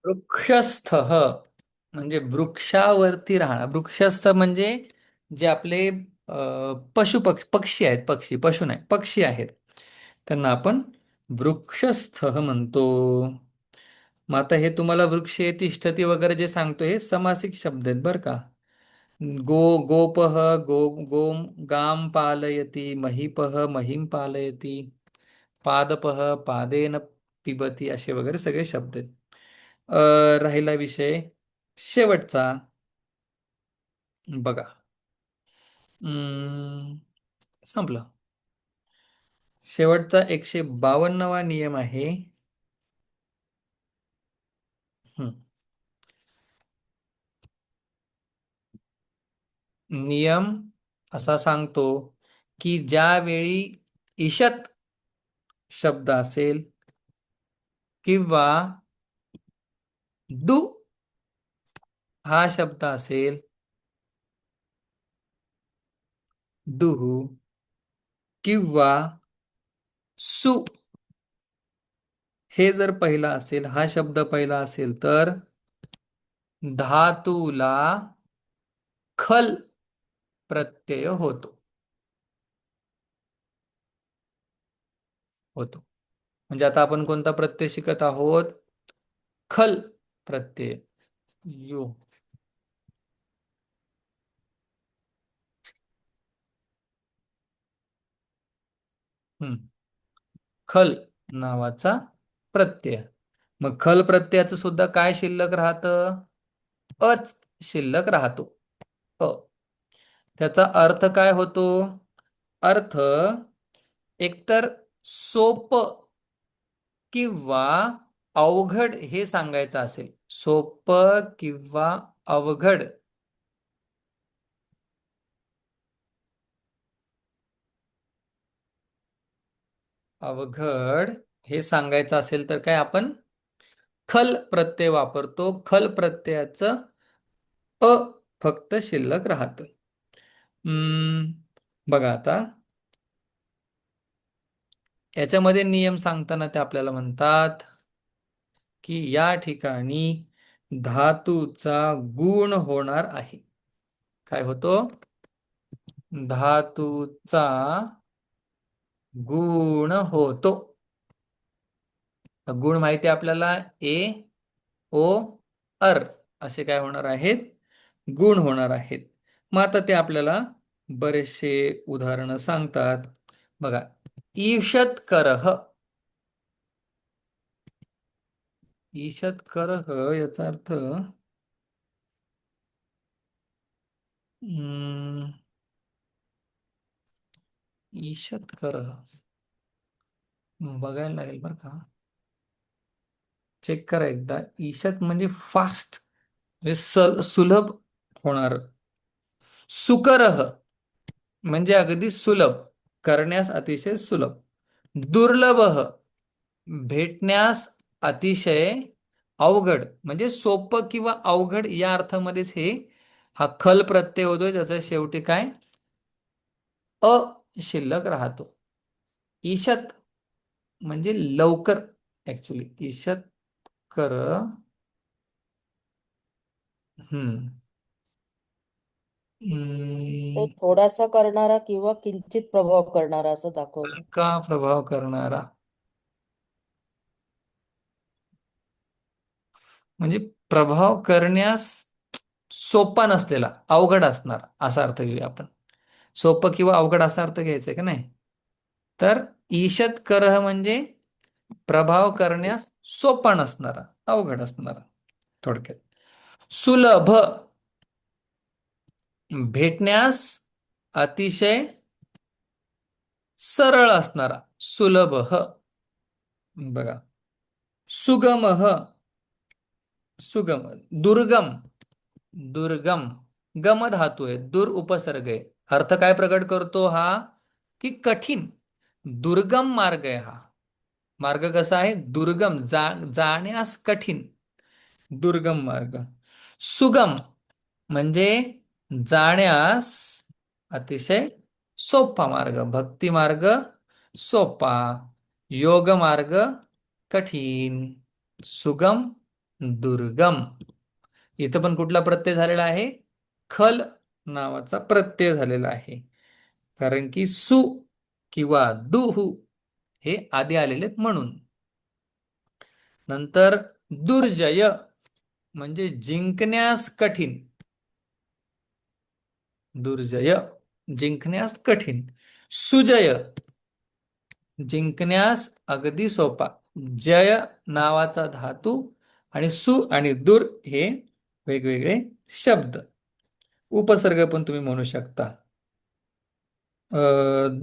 वृक्षस्थ म्हणजे वृक्षावरती राहणार. वृक्षस्थ म्हणजे जे आपले पक्षी आहेत. पशु नाही, पक्षी आहेत, त्यांना आपण वृक्षस्थ म्हणतो. मग आता हे तुम्हाला वृक्षे तिष्ठती वगैरे जे सांगतो हे समासिक शब्द आहेत बरं का. गोपः गो गाम पालयति, महीपः महीम पालयति, पादपः पादेन पिबती, असे वगैरे सगळे शब्द आहेत. राहिला विषय शेवटचा. बघा. अं, संपलं. शेवटचा 152वा नियम आहे. हं. नियम असा सांगतो की ज्यावेळी ईशत शब्द असेल किंवा डू हा शब्द असेल, डू किंवा सु हे जर पहिला असेल, हा शब्द पहिला असेल, तर धातूला खल प्रत्यय होतो. म्हणजे आता आपण कोणता प्रत्यय शिकत आहोत? खल प्रत्यय. यो. हम्म. खल नावाचा प्रत्यय. मग खल प्रत्ययाचं सुद्धा काय शिल्लक राहतं? अच शिल्लक राहतो. अ. त्याचा अर्थ काय होतो? अर्थ एकतर सोप किंवा अवघड हे सांगायचं असेल. सोप किंवा अवघड. अवघड हे सांगायचं असेल तर काय आपण खल प्रत्यय वापरतो. खल प्रत्ययाचं अ फक्त शिल्लक राहतं. बघा आता याच्यामध्ये नियम सांगताना ते आपल्याला म्हणतात की या ठिकाणी धातूचा गुण होणार आहे. काय होतो? धातूचा गुण होतो. गुण माहिती आहे आपल्याला. ए ओ अर असे काय होणार आहेत? गुण होणार आहेत. मग आता ते आपल्याला बरेचसे उदाहरणं सांगतात. बघा. ईषत्करः. ईषत्करः याचा अर्थ अं, ईषत्करः बघायला लागेल बरं का. चेक करा एकदा. ईषत म्हणजे फास्ट, म्हणजे सुलभ होणार. सुकरः म्हणजे अगदी सुलभ, करण्यास अतिशय सुलभ. दुर्लभः भेटण्यास अतिशय अवघड, म्हणजे सोपं किंवा अवघड या अर्थामध्येच हा खल प्रत्यय होतोय. त्याच्या शेवटी काय? अ शिल्लक राहतो. ईशत म्हणजे लवकर. ऍक्च्युली ईशत कर. हम्म. तो हम्म, थोडासा करणारा किंवा किंचित प्रभाव करणारा असं दाखवलं. हलका प्रभाव करणारा म्हणजे प्रभाव करण्यास सोपा नसलेला, अवघड असणार असा अर्थ घेऊया आपण. सोपं किंवा अवघड असा अर्थ घ्यायचा का नाही? तर ईशत करह म्हणजे प्रभाव करण्यास सोपा नसणारा, अवघड असणारा थोडक्यात. सुलभ भेटण्यास अतिशय सरळ असणारा. सुलभ. बघा. सुगम. सुगम. दुर्गम. दुर्गम. गम धातू आहे, दुर उपसर्ग आहे. अर्थ काय प्रकट करतो हा? की कठीण, दुर्गम मार्ग आहे हा. मार्ग कसा आहे? दुर्गम, जाण्यास कठीण. दुर्गम मार्ग. सुगम म्हणजे जाण्यास अतिशय सोपा मार्ग. भक्ती मार्ग सोपा, योग मार्ग कठीण. सुगम दुर्गम. इथं पण कुठला प्रत्यय झालेला आहे? खल नावाचा प्रत्यय झालेला आहे. कारण की सु किंवा दुहू हे आधी आलेले आहेत म्हणून. नंतर दुर्जय म्हणजे जिंकण्यास कठीण. दुर्जय जिंकण्यास कठीण. सुजय जिंकण्यास अगदी सोपा. जय नावाचा धातू आणि सु आणि दुर हे वेगवेगळे शब्द. उपसर्ग पण तुम्ही म्हणू शकता.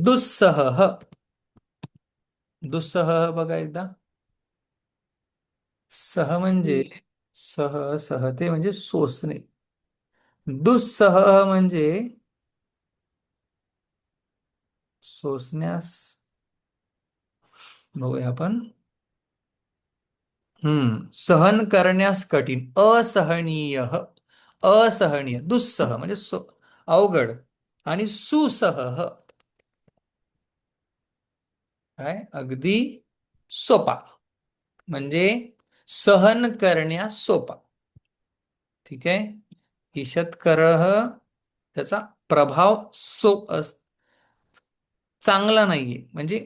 दुस्सह. दुस्सह बघा एकदा. सह म्हणजे हम्म. सहते म्हणजे सोसणे. दुस्सह म्हणजे सोसण्यास. बघूया आपण. सहन करण्यास कठीण. असहनीय. असहनीय. दुस्सह म्हणजे अवघड. आणि सुसह काय अगदी सोपा. म्हणजे सहन करण्यास सोपा. ठीक आहे. ईषत्करह त्याचा प्रभाव चांगला नाहीये, म्हणजे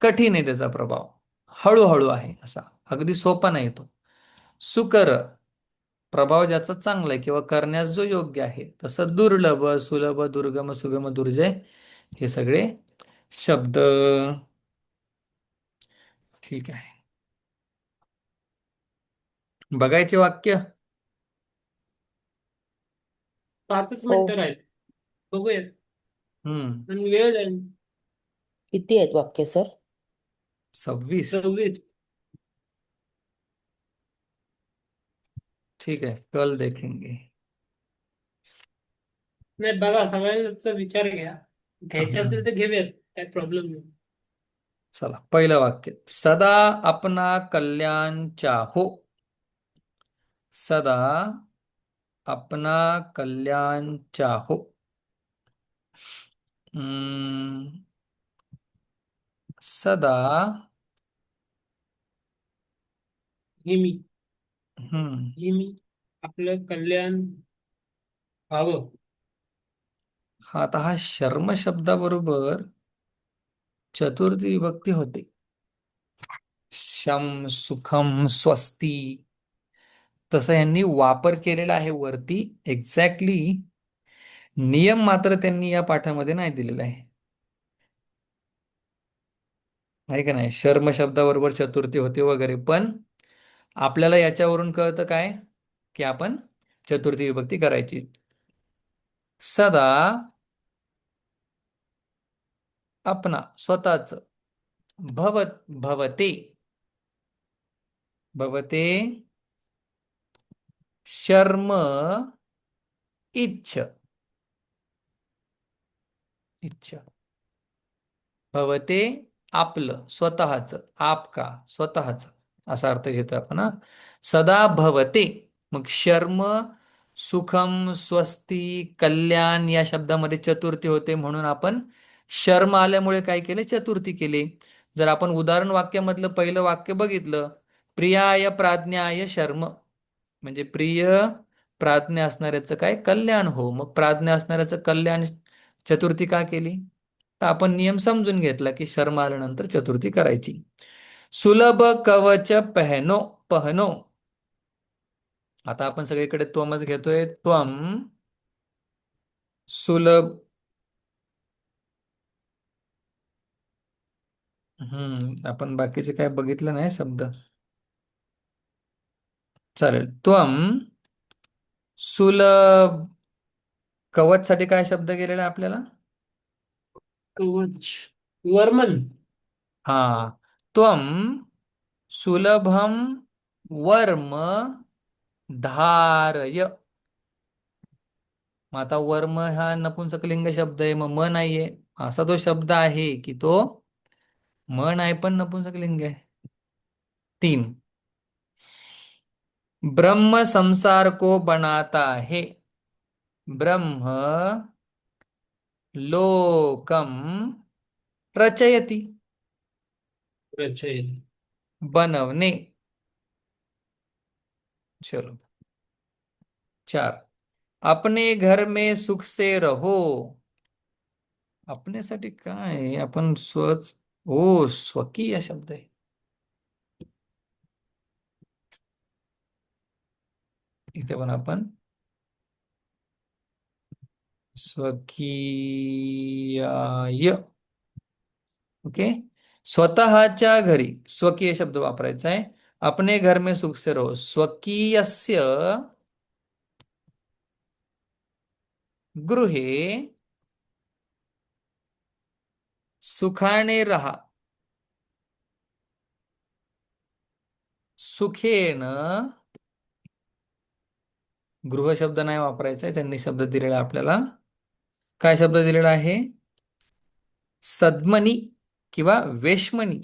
कठीण आहे त्याचा प्रभाव. हळूहळू आहे असा, अगदी सोपा नाही तो. सुकर प्रभाव ज्याचा चांगला आहे किंवा करण्यास जो योग्य आहे. तसं दुर्लभ, सुलभ, दुर्गम, सुगम, दुर्जय हे सगळे शब्द. ठीक आहे. बघायचे वाक्य. 5च हो. मिनिटं राहील. बघूयात. हम्म आणि वेळ जाईल. किती आहेत वाक्य सर? 26. 26. ठीक है, कल देखेंगे. नाही बघा, सगळ्यांचा विचार घ्या. घ्यायचे हम्म. असेल तर घेऊयात, काय प्रॉब्लेम नाही. चला पहिलं वाक्य. सदा अपना कल्याण चाहो. सदा अपना कल्याण चाहो. हम्म, सदा. नेहमी. हम्म नेहमी आपलं कल्याण व्हावं. आता हा शर्म शब्दाबरोबर चतुर्थी विभक्ती होते. शम, सुखम, स्वस्ती, तसं यांनी वापर केलेला आहे वरती. एक्झॅक्टली नियम मात्र त्यांनी या पाठामध्ये नाही दिलेला आहे का नाही. शर्म शब्दाबरोबर चतुर्थी होते वगैरे, पण आपल्याला याच्यावरून कळतं काय, की आपण चतुर्थी विभक्ती करायची. सदा आपणा स्वतःच. भवते. भवते शर्म इच्छ. इच्छ. भवते आपलं स्वतःच. आपका स्वतःच असा अर्थ घेतो आपण हा. सदा भवते. मग शर्म, सुखम, स्वस्ती, कल्याण या शब्दामध्ये चतुर्थी होते म्हणून आपण शर्म आल्यामुळे काय केले, चतुर्थी केली. जर आपण उदाहरण वाक्यामधलं पहिलं वाक्य बघितलं, प्रियाय प्राज्ञाय शर्म, म्हणजे प्रिय प्राज्ञ असणाऱ्याचं काय कल्याण हो. मग प्राज्ञ असणाऱ्याचं कल्याण चतुर्थी का केली, तर आपण नियम समजून घेतला की शर्म आल्यानंतर चतुर्थी करायची. सुलभ कवच पहनो. पहनो. आता आपण सगळीकडे त्वमच घेतोय. त्वम सुलभ. आपण बाकीचे काय बघितलं नाही शब्द. चालेल. त्वम सुलभ. कवच साठी काय शब्द गेलेला आहे आपल्याला? कवच. वर्मन. हा. त्वम सुलभम वर्म धारय. मग आता वर्म हा नपुंसकलिंग शब्द आहे, मग म नाहीये. असा तो शब्द आहे की तो म नाही पण नपुंसकलिंग आहे. 3. ब्रह्म संसार को बनाता है. ब्रह्म लोकम रचयति. रचयिता. बनवणे. चलो 4. अपने घर में सुख से रहो. आपण्यासाठी काय आहे? आपण स्वच ओ स्वकीय शब्द आहे. इथे पण आपण स्वकीयाय. ओके. स्वतःच्या घरी स्वकीय शब्द वापरायचा आहे. अपने घर में सुख से रहो. स्वकीयस्य गृहे सुखाने रहा. सुखेन गृह शब्द नाही वापरायचा आहे. त्यांनी शब्द दिलेला आहे आपल्याला. काय शब्द दिलेला आहे? सद्मनी किंवा वेश्मनी.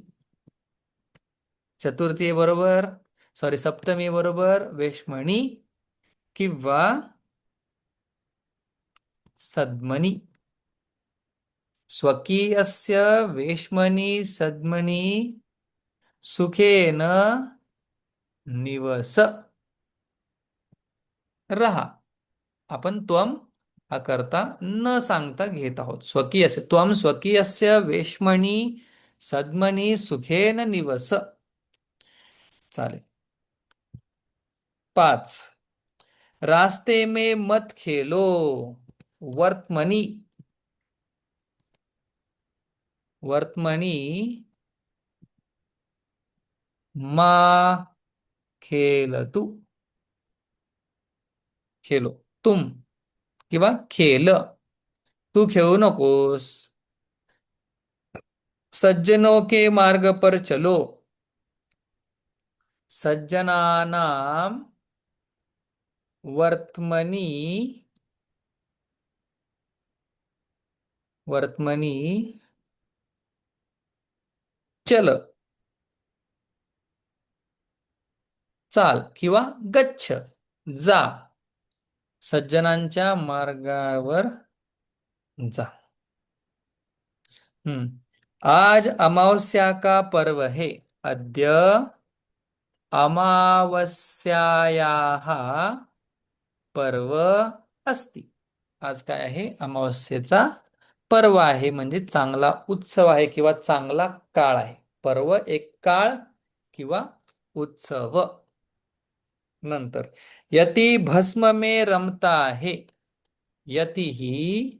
चतुर्थी आहे बरोबर, सॉरी सप्तमी आहे बरोबर, वेश्मणी किंवा सद्मनी. स्वकीयस्य वेश्मनी सद्मनी सुखेन निवस रहा. आपण त्वम हा करता न सांगता घेत आहोत. स्वकीयस्य त्वम स्वकीयस्य वेश्मणी सद्मनी सुखेन निवस. चालेल. 5. रास्ते में मत खेलो. वर्तमनी. वर्तमनी मा खेलतु. खेलो तुम किंवा खेल. तू खेळू नकोस. सज्जनों के मार्ग पर चलो. सज्जनानां वर्तमनी वर्तमनी चल. चाल किंवा गच्छ जा. सज्जनांच्या मार्गावर जा. आज अमावस्या का पर्व है. अद्य अमावस्यायाः पर्व अस्ति. आज काय आहे? अमावस्येचा पर्व आहे, म्हणजे चांगला उत्सव आहे किंवा चांगला काळ आहे. पर्व एक काळ किंवा उत्सव. नंतर यती भस्म में रमता है. यती ही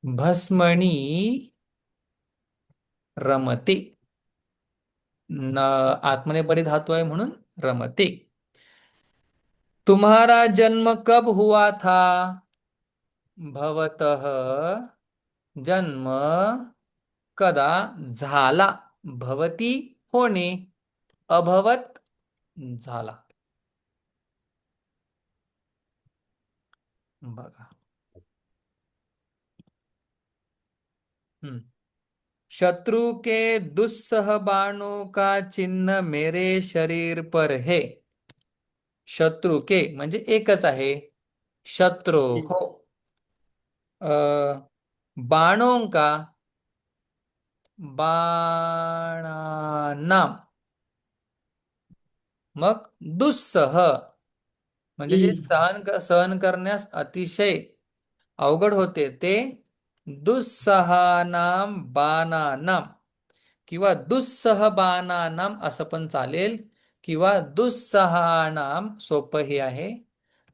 भस्मणी रमते. न आत्मनेपदी धातू आहे म्हणून रमते. तुम्हारा जन्म कब हुआ था. भवतः जन्म कदा झाला. भवती होणे, अभवत झाला. बघा. शत्रु के दुस्सह बाणों का चिन्ह मेरे शरीर पर है. शत्रु के म्हणजे एकच आहे. शत्रु हो. बाणों का बाणानाम. मग दुस्सह म्हणजे जे सहन करण्यास अतिशय अवघड होते ते दुस्सहानाम बाणानाम किंवा दुस्सह बाणानाम असं पण चालेल, किंवा दुस्सहानाम सोपं हे आहे.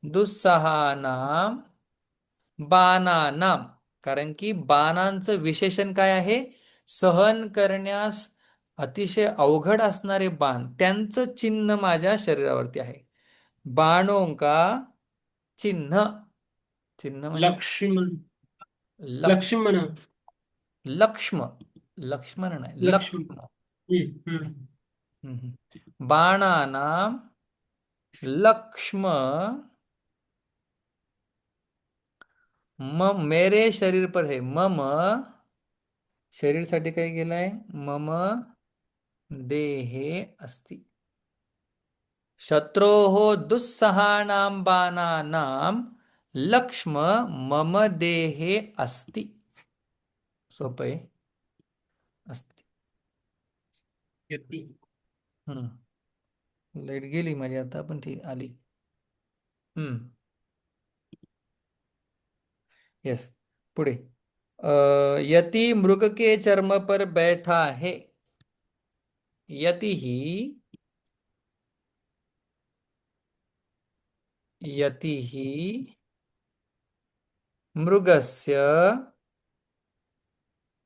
दुस्सहानाम बाणानाम, कारण की बाणांचं विशेषण काय आहे? सहन करण्यास अतिशय अवघड असणारे बाण, त्यांचं चिन्ह माझ्या शरीरावरती आहे. बाणों का चिन्ह. चिन्ह म्हणजे लक्ष्मण. लक्ष लक्ष्मण. लक्ष्म लक्ष्मण नाही लक्ष्मण. लक्ष्म. हम्म. बाणानाम लक्ष्म मम मेरे शरीर पर है. मम शरीर साठी काय केलंय? मम देहे अस्ति. शत्रोः दुस्सहानां बाणानां लक्ष्म मम देहे अस्ति. सोपे अस्ति. यती. हम्म. लाईट गेली माझी आता, पण ती आली. हम्म. यस. पुढे. अ, यति मृग के चर्म पर बैठा है. यति ही, यति ही मृगस्य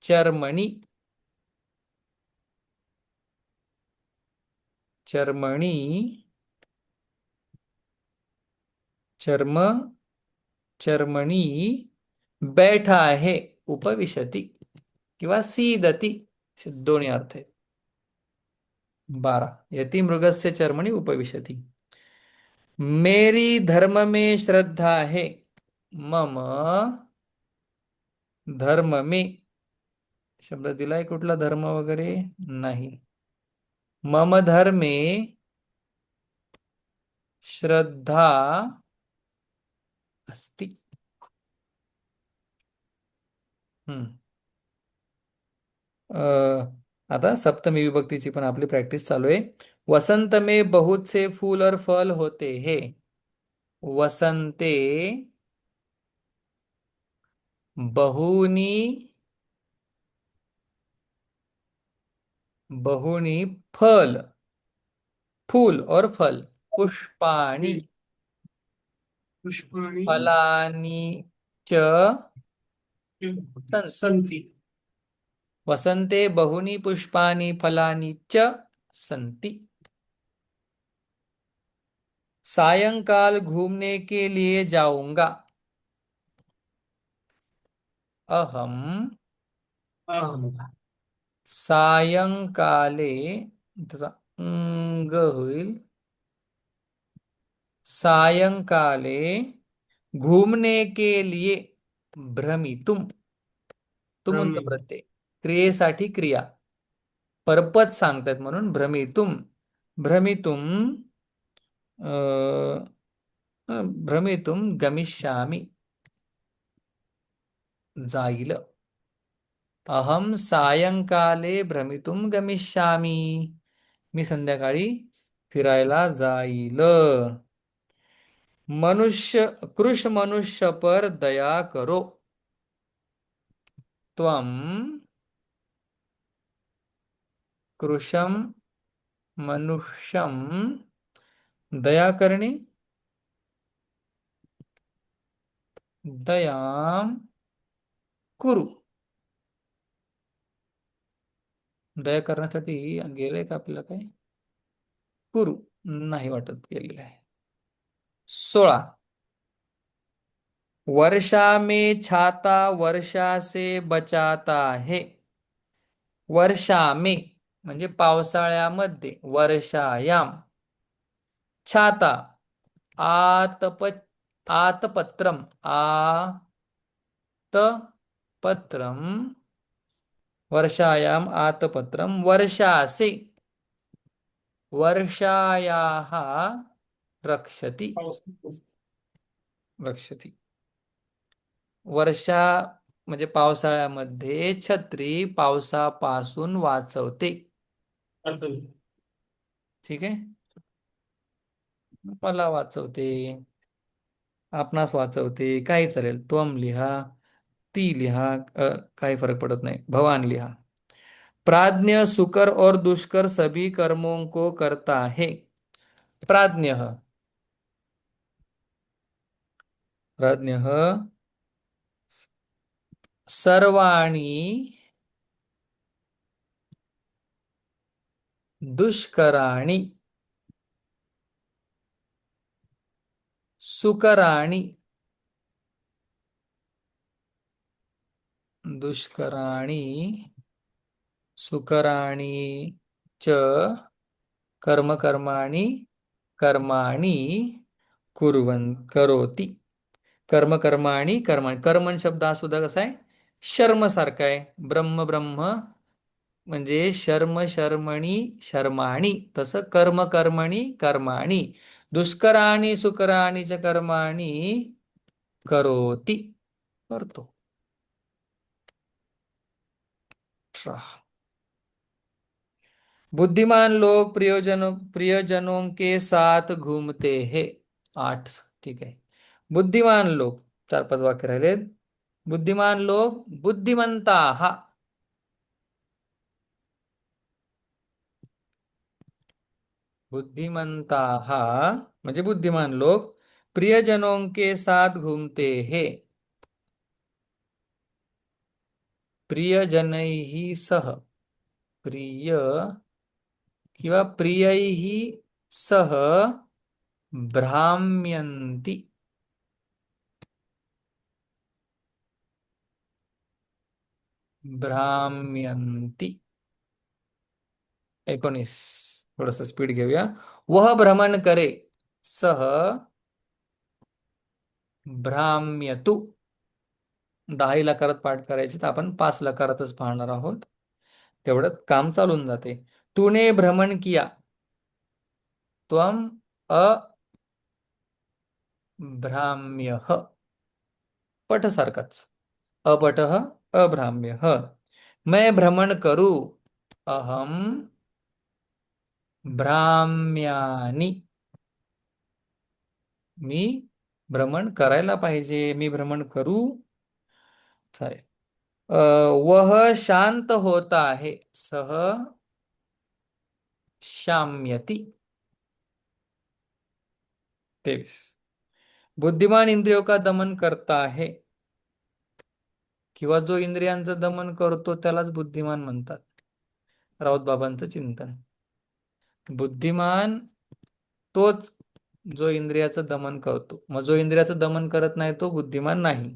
चर्मणि, चर्मणि, चर्म, चर्मणि बैठा आहे, उपविशती किंवा सीदती, असे दोन्ही अर्थ आहेत. 12. यति मृगस्य चर्मणि उपविशती. मेरी धर्म में श्रद्धा है. मम धर्म में, शब्द दिलाय कुठला धर्म वगैरे नाही. मम धर्मे श्रद्धा अस्ति. हम्म. आता सप्तमी विभक्तीची पण आपली प्रॅक्टिस चालू आहे. वसंत में बहुत से फूल और फल होते हैं. वसंते बहूनी, बहूनी फल, फूल और फल, पुष्पाणि, पुष्पाणि फलानि च सन्ति. सन्ति. वसंते बहूनी पुष्पाणि फलानि च सन्ति. सायंकाल घूमने के लिए जाऊंगा. अहम अहं सायंकाले, त्याचा अंग होईल, सायंकाले घूमने के लिए, भ्रमितुम, तुमुंत ब्रह्मी प्रत्यय, क्रियेसाठी क्रिया, पर्पज सांगतात म्हणून भ्रमितुम. भ्रमितुम, अ, भ्रमितुम गमिष्यामि, जाईल. अहम सायंकाले भ्रमितुम गमिष्यामि, मी संध्याकाळी फिरायला जाईल. मनुष्य, कृष मनुष्य पर दया करो. त्वम कृशम मनुष्यम, दया करणे, दयाम कुरु. दया करण्यासाठी गेलंय का आपल्याला काय? कुरु नाही वाटत गेलेलं आहे. 16. वर्षा में छाता वर्षा से बचाता है. वर्षा में म्हणजे पावसाळ्यामध्ये, वर्षायाम. छाता, आतप, आतपत्रम, आतपत्रम, वर्षायाम आतपत्रम, वर्षासे, वर्षायाः रक्षति, पाऊस रक्षति. वर्षा म्हणजे पावसाळ्यामध्ये छत्री पावसापासून वाचवते. असं. ठीक आहे. मला वाचवते, आपणास वाचवते, काही चालेल. त्वम लिहा, ती लिहा, काही फरक पडत नाही. भवान लिहा. प्राज्ञ सुकर और दुष्कर सभी कर्मों को करता है. प्राज्ञ, प्राज्ञ सर्वाणि दुष्कराणि सुकराणि, दुष्कराणि सुकराणि च कर्म कर्माणि कर्माणि कुर्वन् करोति. कर्म कर्माणि कर्माणि, कर्मण शब्द हा सुद्धा कसा आहे? शर्म सारखा आहे. ब्रह्म ब्रह्म म्हणजे शर्म शर्मणी शर्माणी, तसं कर्म कर्मणी कर्माणि. दुष्कराणि सुकराणि च कर्माणि करोति, करतो. 18. बुद्धिमान लोग प्रियजनों के साथ घूमते हैं। 8, ठीक आहे. बुद्धिमान लोग, 4-5 वाक्य राहिलेत. बुद्धिमान लोग बुद्धिमंताः. बुद्धिमंताः म्हणजे बुद्धिमान लोग प्रियजनों के साथ घूमते हैं. प्रियजनैः सह, प्रिय किंवा प्रियैः सह भ्राम्यन्ति. भ्राम्यन्ति. 19, थोडस स्पीड घेऊया. वह भ्रमण करे, सह भ्राम्यतु. 10 लकारात पाठ करायचे तर आपण 5 लकारातच पाहणार आहोत. तेवढं काम चालून जाते. तूने भ्रमण किया, त्वम अभ्राम्यः. पट सारखाच. अपटः अभ्राम्यः. मैं भ्रमण करू, अहम भ्राम्यानि. मी भ्रमण करायला पाहिजे, मी भ्रमण करू. चालेल. वह शांत होता है, सह शाम्यति. 23. बुद्धिमान इंद्रियों का दमन करता है, किंवा जो इंद्रियांचं दमन करतो त्यालाच बुद्धिमान म्हणतात. राऊत बाबांचं चिंतन. बुद्धिमान तोच जो इंद्रियाचं दमन करतो. मग जो इंद्रियाचं दमन करत नाही तो बुद्धिमान नाही.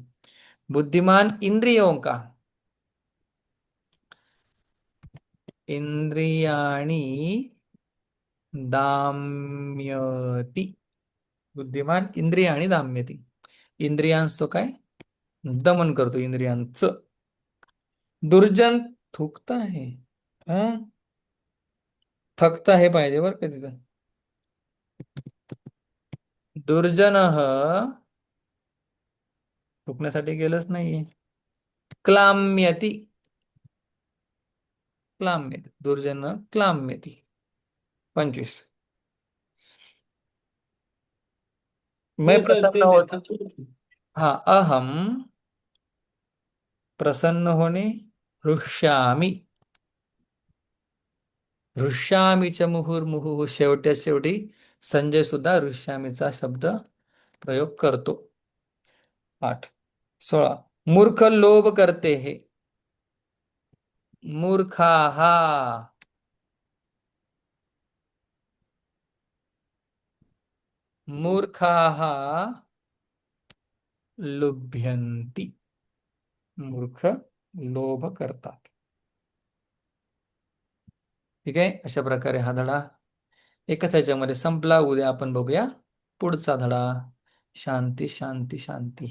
बुद्धिमान इंद्रियों का, इंद्रियाणी दाम्यती. बुद्धिमान इंद्रियाणी दाम्यती. इंद्रियांचं काय दमन करतो, इंद्रियांचं. दुर्जन थुकता आहे, हं? थकता हे पाहिजे बरं का तिथं. दुर्जन थुकण्यासाठी गेलंच नाहीये. क्लाम्यती. क्लाम्यती, दुर्जन क्लाम्यती. 25. मैं हो सर, प्रसन्न ते होता. देतात. हाँ, अहम प्रसन्न होणे, हृष्यामी. हृष्यामीच मुहुर्मुहुः. शेवट्या शेवटी संजय सुद्धा हृष्यामीचा शब्द प्रयोग करतो. 8. 16. मूर्ख लोभ करते है, मूर्खाः. मूर्खाः लुभ्यन्ति. मूर्ख लोभ करतात. ठीक आहे. अशा प्रकारे हा धडा एकाच ह्याच्यामध्ये संपला. उद्या आपण बघूया पुढचा धडा. शांती शांती शांती.